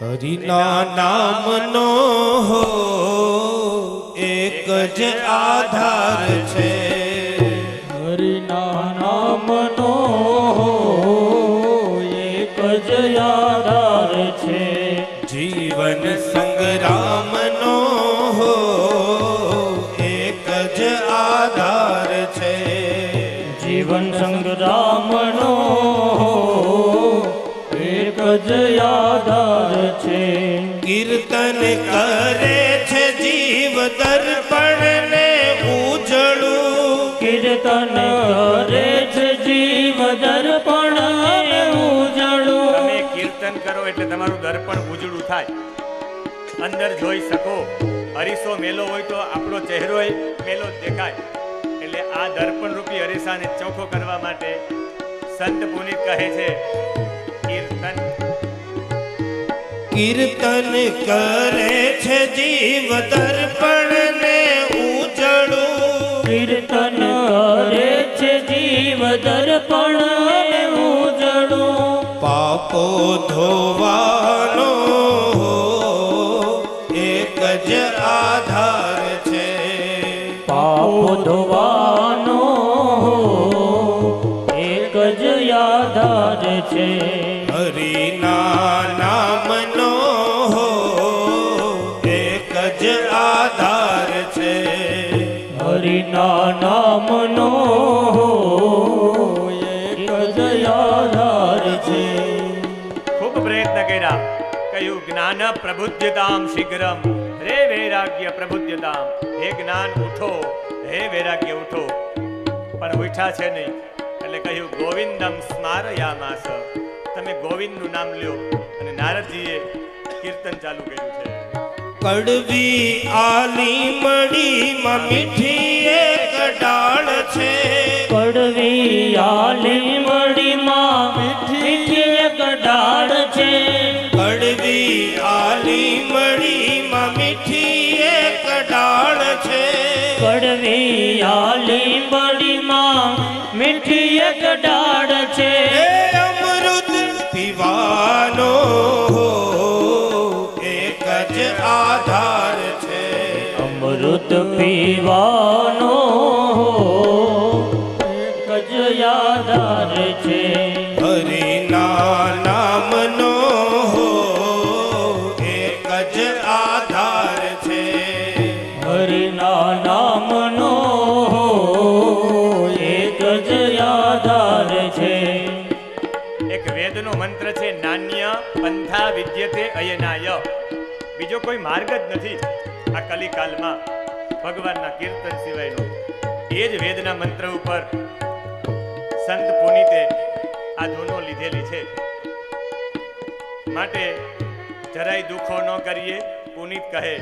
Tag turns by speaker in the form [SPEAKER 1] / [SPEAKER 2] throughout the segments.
[SPEAKER 1] હરિના નામનો હો એક જ આધાર છે,
[SPEAKER 2] હરિના નામનો એક જ આધાર છે,
[SPEAKER 1] જીવન સંગ્રામનો હો એક જ આધાર છે,
[SPEAKER 2] જીવન સંગ્રામનો એક જ આધાર છે,
[SPEAKER 1] કીર્તન કરે છે જીવ દર્પણ ને ઉજળું,
[SPEAKER 2] કીર્તન કરે છે જીવ દર્પણ ને ઉજળું.
[SPEAKER 3] તમે કીર્તન કરો એટલે તમારું દર્પણ ઉજળું થાય, અંદર જોઈ શકો. અરીસો મેલો હોય તો આપણો ચહેરો મેલો દેખાય. એટલે આ દર્પણ રૂપી અરીસાને ચોખ્ખો કરવા માટે સંત પુનિત કહે છે કીર્તન.
[SPEAKER 1] કીર્તન કરે છે જીવ દર્પણ ને ઉજળું,
[SPEAKER 2] કીર્તન કરે છે જીવ દર્પણ ને ઉજળું.
[SPEAKER 1] પાપો ધોવાનો એક જ આધાર છે,
[SPEAKER 2] પાપો ધોવાનો એક જ આધાર છે,
[SPEAKER 1] હરિના નામનો એક જ આધાર છે,
[SPEAKER 2] હરિના નામનો એક જ આધાર છે.
[SPEAKER 3] ખૂબ પ્રયત્ન કર્યા, કહ્યું જ્ઞાન પ્રબુદ્ધતામ શીઘ્રમ રે વૈરાગ્ય પ્રબુદ્ધતામ. હે જ્ઞાન ઉઠો, હે વૈરાગ્ય ઉઠો. પણ ઉઠ્યા છે નહીં. એટલે કહ્યું ગોવિંદમ સ્મારયામાસ. તમે ગોવિંદનું નામ લ્યો. અને નારદજીએ કીર્તન ચાલુ કર્યું છે.
[SPEAKER 1] કડવી આલી મડીમાં મીઠી એક ડાળ છે,
[SPEAKER 2] કડવી આલી મડીમાં મીઠી એક ડાળ છે,
[SPEAKER 1] કડવી આલી મડીમાં મીઠી એક ડાળ છે,
[SPEAKER 2] કડવી આલી મડીમાં મીઠી એક ડાળ છે,
[SPEAKER 1] એ અમૃત પીવાનો એક જ આધાર છે,
[SPEAKER 2] અમૃત પીવાનો એક જ આધાર છે,
[SPEAKER 1] હરિના નામનો એક જ આધાર છે,
[SPEAKER 2] હરિના નામનો એક જ આધાર છે.
[SPEAKER 3] એક વેદનો મંત્ર છે નાન્ય પંથા વિદ્યતે અયનાય. બીજો કોઈ માર્ગ જ નથી આ કલિકાલમાં ભગવાનના કીર્તન સિવાયનો. એ જ વેદના મંત્ર ઉપર સંત પુનિતે આ ધૂનો લીધેલી છે. માટે જરાય દુઃખો ન કરીએ. પુનિત કહે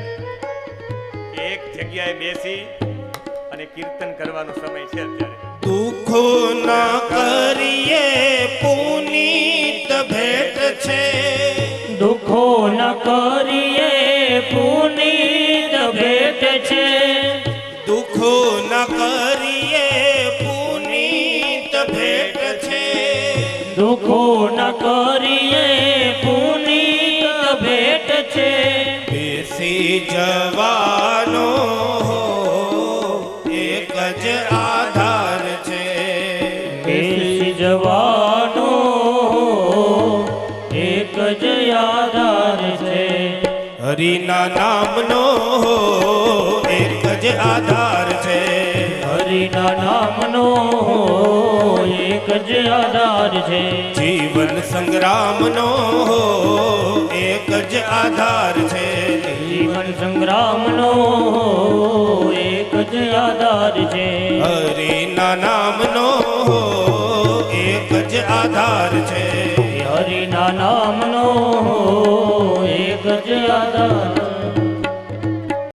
[SPEAKER 3] કે એક જગ્યાએ બેસી અને કીર્તન કરવાનો સમય છે અત્યારે.
[SPEAKER 1] દુઃખો ના કરીએ પુનીત ભેટ છે,
[SPEAKER 2] દુઃખો ન કરીએ પુનીત ભેટ છે,
[SPEAKER 1] દુઃખો ના કરીએ પુનીત ભેટ છે,
[SPEAKER 2] દુઃખો ન કરીએ પુનીત ભેટ છે,
[SPEAKER 1] બેસી જવાનો એક જ આધાર છે,
[SPEAKER 2] બેસી જવાનો એક જ આધાર છે,
[SPEAKER 1] હરિના નામનો એક જ આધાર છે,
[SPEAKER 2] હરિના નામનો એક જ આધાર છે,
[SPEAKER 1] જીવન સંગ્રામનો એક જ આધાર છે,
[SPEAKER 2] જીવન સંગ્રામનો એક જ આધાર છે,
[SPEAKER 1] હરિના નામનો એક જ આધાર છે,
[SPEAKER 2] હરિના નામ